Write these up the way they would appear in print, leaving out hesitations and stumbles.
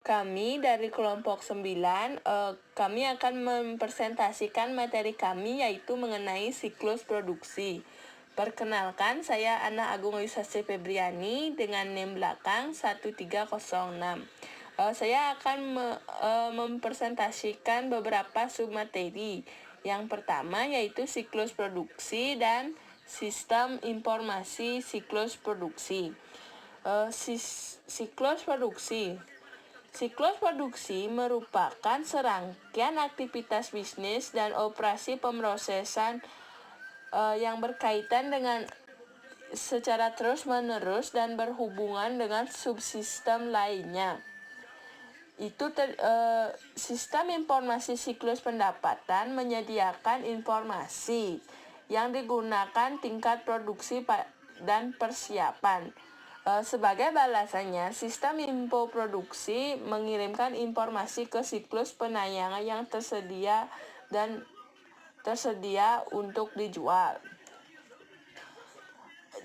Kami dari kelompok 9, kami akan mempresentasikan materi kami yaitu mengenai siklus produksi. Perkenalkan, saya Ana Agung Yusasi Febriani dengan NIM belakang 1306. Saya akan mempresentasikan beberapa submateri. Yang pertama yaitu siklus produksi dan sistem informasi siklus produksi. Siklus produksi. Siklus produksi merupakan serangkaian aktivitas bisnis dan operasi pemrosesan yang berkaitan dengan secara terus-menerus dan berhubungan dengan subsistem lainnya. Sistem informasi siklus pendapatan menyediakan informasi yang digunakan tingkat produksi dan persiapan. Sebagai balasannya, sistem info produksi mengirimkan informasi ke siklus penayangan yang tersedia untuk dijual.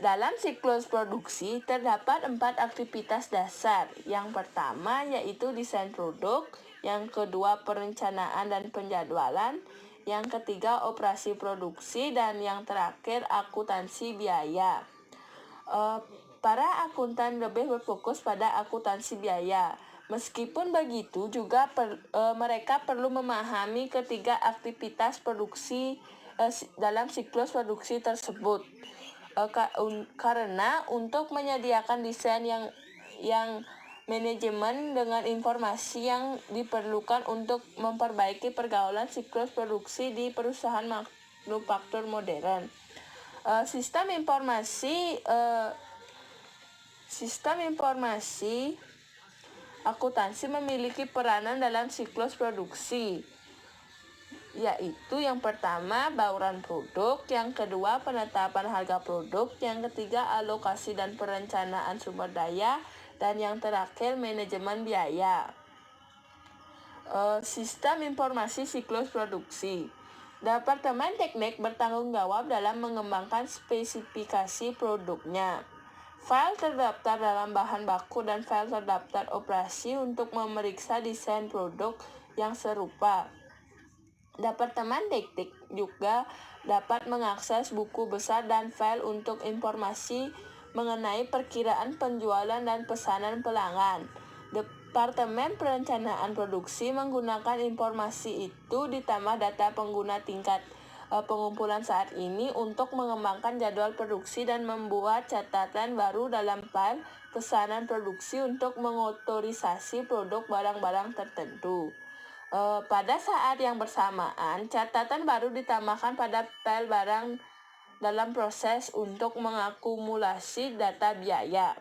Dalam siklus produksi terdapat 4 aktivitas dasar. Yang pertama yaitu desain produk, yang kedua perencanaan dan penjadwalan, yang ketiga operasi produksi, dan yang terakhir akuntansi biaya. Para akuntan lebih berfokus pada akuntansi biaya. Meskipun begitu, juga mereka perlu memahami ketiga aktivitas produksi dalam siklus produksi tersebut. Karena untuk menyediakan desain yang manajemen dengan informasi yang diperlukan untuk memperbaiki pergaulan siklus produksi di perusahaan manufaktur modern. Sistem informasi akuntansi memiliki peranan dalam siklus produksi, yaitu yang pertama bauran produk, yang kedua penetapan harga produk, yang ketiga alokasi dan perencanaan sumber daya, dan yang terakhir manajemen biaya. Sistem informasi siklus produksi. Departemen Teknik bertanggung jawab dalam mengembangkan spesifikasi produknya. File terdaftar dalam bahan baku dan file terdaftar operasi untuk memeriksa desain produk yang serupa. Departemen Teknik juga dapat mengakses buku besar dan file untuk informasi mengenai perkiraan penjualan dan pesanan pelanggan. Departemen Perencanaan Produksi menggunakan informasi itu ditambah data pengguna tingkat pengumpulan saat ini untuk mengembangkan jadwal produksi dan membuat catatan baru dalam file pesanan produksi untuk mengotorisasi produk barang-barang tertentu. Pada saat yang bersamaan, catatan baru ditambahkan pada file barang dalam proses untuk mengakumulasi data biaya.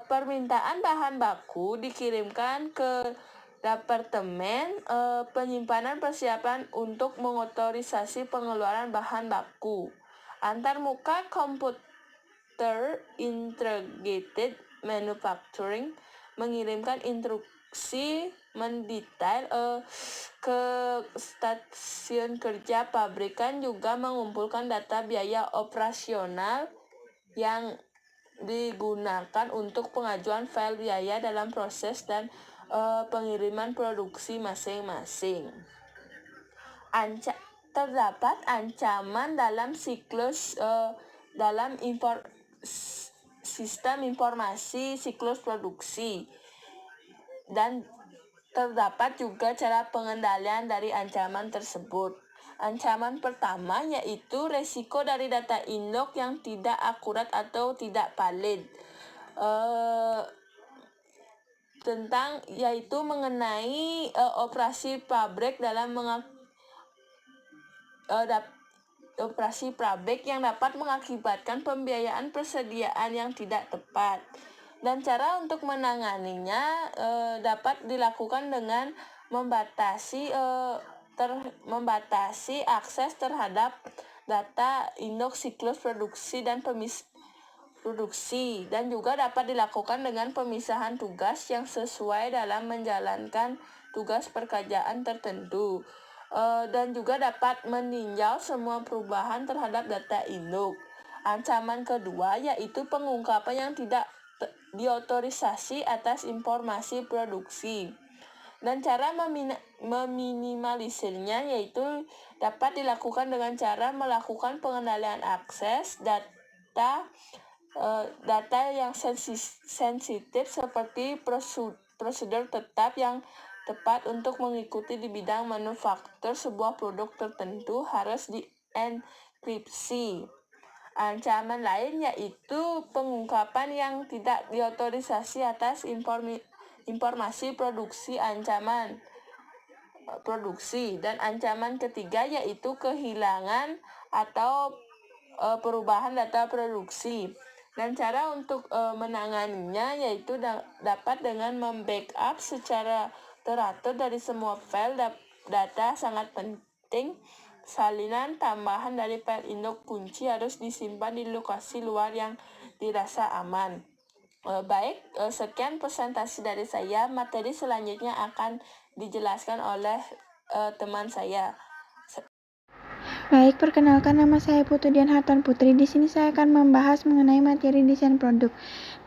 Permintaan bahan baku dikirimkan ke Departemen Penyimpanan Persiapan untuk mengotorisasi pengeluaran bahan baku. Antarmuka Computer Integrated Manufacturing mengirimkan instruksi mendetail ke stasiun kerja pabrikan, juga mengumpulkan data biaya operasional yang digunakan untuk pengajuan file biaya dalam proses dan pengiriman produksi masing-masing. Terdapat ancaman dalam siklus sistem informasi siklus produksi, dan terdapat juga cara pengendalian dari ancaman tersebut. Ancaman pertama yaitu resiko dari data induk yang tidak akurat atau tidak valid. Yaitu mengenai operasi pabrik operasi pabrik yang dapat mengakibatkan pembiayaan persediaan yang tidak tepat. Dan cara untuk menanganinya dapat dilakukan dengan membatasi akses terhadap data induk siklus produksi dan juga dapat dilakukan dengan pemisahan tugas yang sesuai dalam menjalankan tugas pekerjaan tertentu, dan juga dapat meninjau semua perubahan terhadap data induk. Ancaman kedua yaitu pengungkapan yang tidak diotorisasi atas informasi produksi. Dan cara meminimalisirnya yaitu dapat dilakukan dengan cara melakukan pengendalian akses data yang sensitif seperti prosedur tetap yang tepat untuk mengikuti di bidang manufaktur sebuah produk tertentu harus dienkripsi. Ancaman lain yaitu pengungkapan yang tidak diotorisasi atas informasi produksi dan ancaman ketiga yaitu kehilangan atau perubahan data produksi. Dan cara untuk menanganinya yaitu dapat dengan membackup secara teratur dari semua file data sangat penting. Salinan tambahan dari file induk kunci harus disimpan di lokasi luar yang dirasa aman. Sekian presentasi dari saya. Materi selanjutnya akan dijelaskan oleh teman saya. Baik, perkenalkan nama saya Putu Dian Harton Putri. Di sini saya akan membahas mengenai materi desain produk.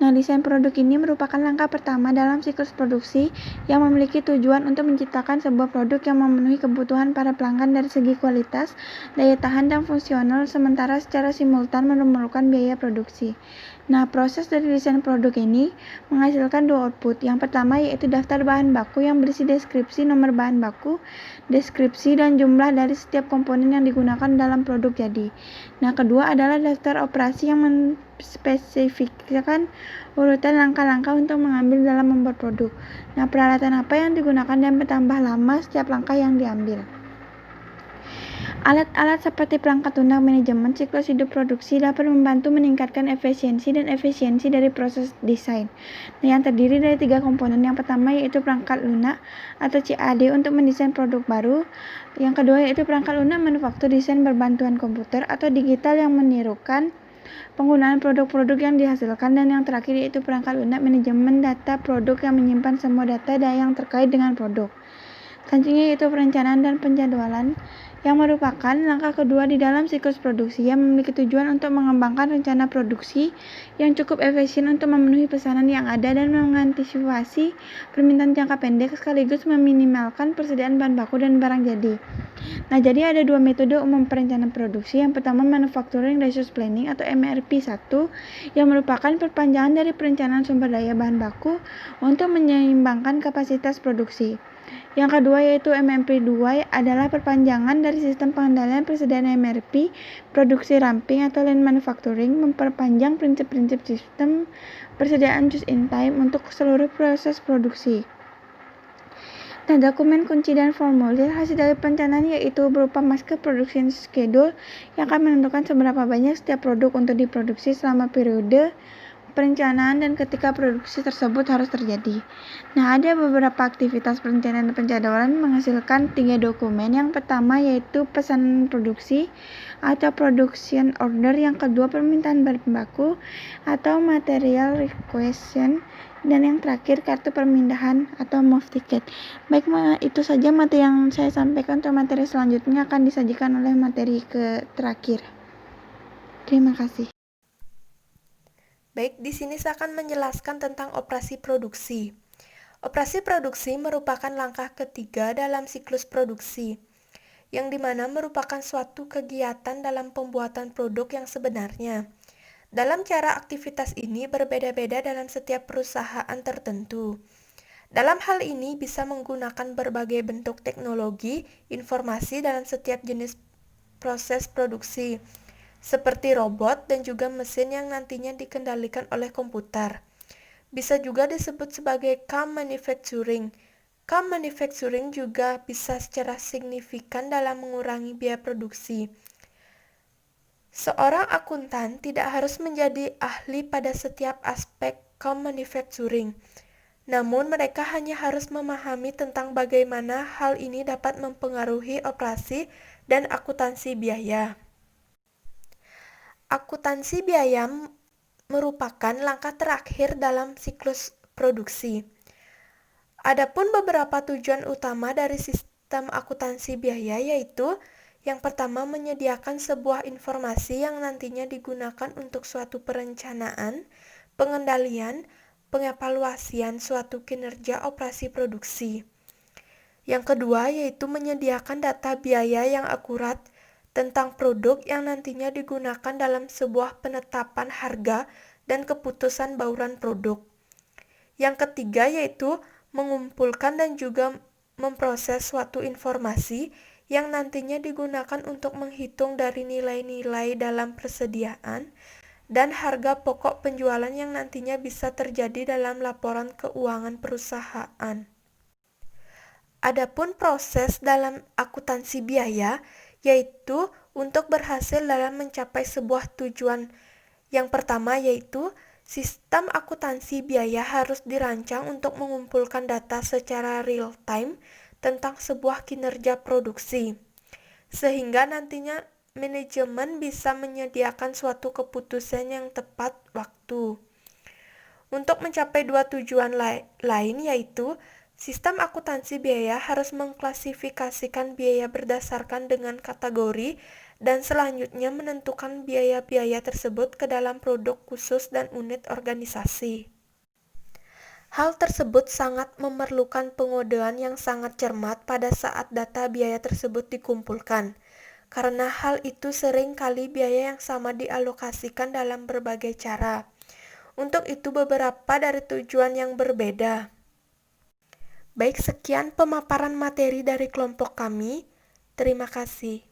Nah, desain produk ini merupakan langkah pertama dalam siklus produksi yang memiliki tujuan untuk menciptakan sebuah produk yang memenuhi kebutuhan para pelanggan dari segi kualitas, daya tahan, dan fungsional, sementara secara simultan memerlukan biaya produksi. Nah, proses dari desain produk ini menghasilkan dua output. Yang pertama yaitu daftar bahan baku yang berisi deskripsi nomor bahan baku, deskripsi dan jumlah dari setiap komponen yang digunakan dalam produk jadi. Nah, kedua adalah daftar operasi yang menspesifikasikan urutan langkah-langkah untuk mengambil dalam membuat produk. Nah, peralatan apa yang digunakan dan bertambah lama setiap langkah yang diambil. Alat-alat seperti perangkat lunak manajemen siklus hidup produksi dapat membantu meningkatkan efisiensi dari proses desain. Nah, yang terdiri dari 3 komponen. Yang pertama yaitu perangkat lunak atau CAD untuk mendesain produk baru. Yang kedua yaitu perangkat lunak manufaktur desain berbantuan komputer atau digital yang menirukan penggunaan produk-produk yang dihasilkan. Dan yang terakhir yaitu perangkat lunak manajemen data produk yang menyimpan semua data yang terkait dengan produk. Selanjutnya yaitu perencanaan dan penjadwalan yang merupakan langkah kedua di dalam siklus produksi yang memiliki tujuan untuk mengembangkan rencana produksi yang cukup efisien untuk memenuhi pesanan yang ada dan mengantisipasi permintaan jangka pendek sekaligus meminimalkan persediaan bahan baku dan barang jadi. Nah, jadi ada 2 metode umum perencanaan produksi. Yang pertama Manufacturing Resource Planning atau MRP 1 yang merupakan perpanjangan dari perencanaan sumber daya bahan baku untuk menyeimbangkan kapasitas produksi. Yang kedua yaitu MMP 2 adalah perpanjangan dari sistem pengendalian persediaan MRP, produksi ramping atau lean manufacturing, memperpanjang prinsip-prinsip sistem persediaan just in time untuk seluruh proses produksi. Nah, dokumen kunci dan formulir hasil dari perencanaan yaitu berupa master production schedule yang akan menentukan seberapa banyak setiap produk untuk diproduksi selama periode perencanaan dan ketika produksi tersebut harus terjadi. Nah, ada beberapa aktivitas perencanaan dan penjadwalan menghasilkan 3 dokumen. Yang pertama yaitu pesanan produksi atau production order, yang kedua permintaan bahan baku atau material requisition, dan yang terakhir kartu permindahan atau move ticket. Baik, itu saja materi yang saya sampaikan. Untuk materi selanjutnya akan disajikan oleh materi terakhir. Terima kasih. Baik, di sini saya akan menjelaskan tentang operasi produksi. Operasi produksi merupakan langkah ketiga dalam siklus produksi, yang dimana merupakan suatu kegiatan dalam pembuatan produk yang sebenarnya. Dalam cara aktivitas ini berbeda-beda dalam setiap perusahaan tertentu. Dalam hal ini bisa menggunakan berbagai bentuk teknologi, informasi dalam setiap jenis proses produksi, seperti robot dan juga mesin yang nantinya dikendalikan oleh komputer. Bisa juga disebut sebagai CAM manufacturing. CAM manufacturing juga bisa secara signifikan dalam mengurangi biaya produksi. Seorang akuntan tidak harus menjadi ahli pada setiap aspek CAM manufacturing. Namun mereka hanya harus memahami tentang bagaimana hal ini dapat mempengaruhi operasi dan akuntansi biaya. Akuntansi biaya merupakan langkah terakhir dalam siklus produksi. Adapun beberapa tujuan utama dari sistem akuntansi biaya yaitu yang pertama menyediakan sebuah informasi yang nantinya digunakan untuk suatu perencanaan, pengendalian, pengevaluasian suatu kinerja operasi produksi. Yang kedua yaitu menyediakan data biaya yang akurat tentang produk yang nantinya digunakan dalam sebuah penetapan harga dan keputusan bauran produk. Yang ketiga yaitu mengumpulkan dan juga memproses suatu informasi yang nantinya digunakan untuk menghitung dari nilai-nilai dalam persediaan dan harga pokok penjualan yang nantinya bisa terjadi dalam laporan keuangan perusahaan. Adapun proses dalam akuntansi biaya yaitu untuk berhasil dalam mencapai sebuah tujuan. Yang pertama yaitu sistem akuntansi biaya harus dirancang untuk mengumpulkan data secara real time tentang sebuah kinerja produksi, sehingga nantinya manajemen bisa menyediakan suatu keputusan yang tepat waktu. Untuk mencapai dua tujuan lain yaitu sistem akuntansi biaya harus mengklasifikasikan biaya berdasarkan dengan kategori dan selanjutnya menentukan biaya-biaya tersebut ke dalam produk khusus dan unit organisasi. Hal tersebut sangat memerlukan pengodean yang sangat cermat pada saat data biaya tersebut dikumpulkan, karena hal itu sering kali biaya yang sama dialokasikan dalam berbagai cara. Untuk itu beberapa dari tujuan yang berbeda. Baik, sekian pemaparan materi dari kelompok kami. Terima kasih.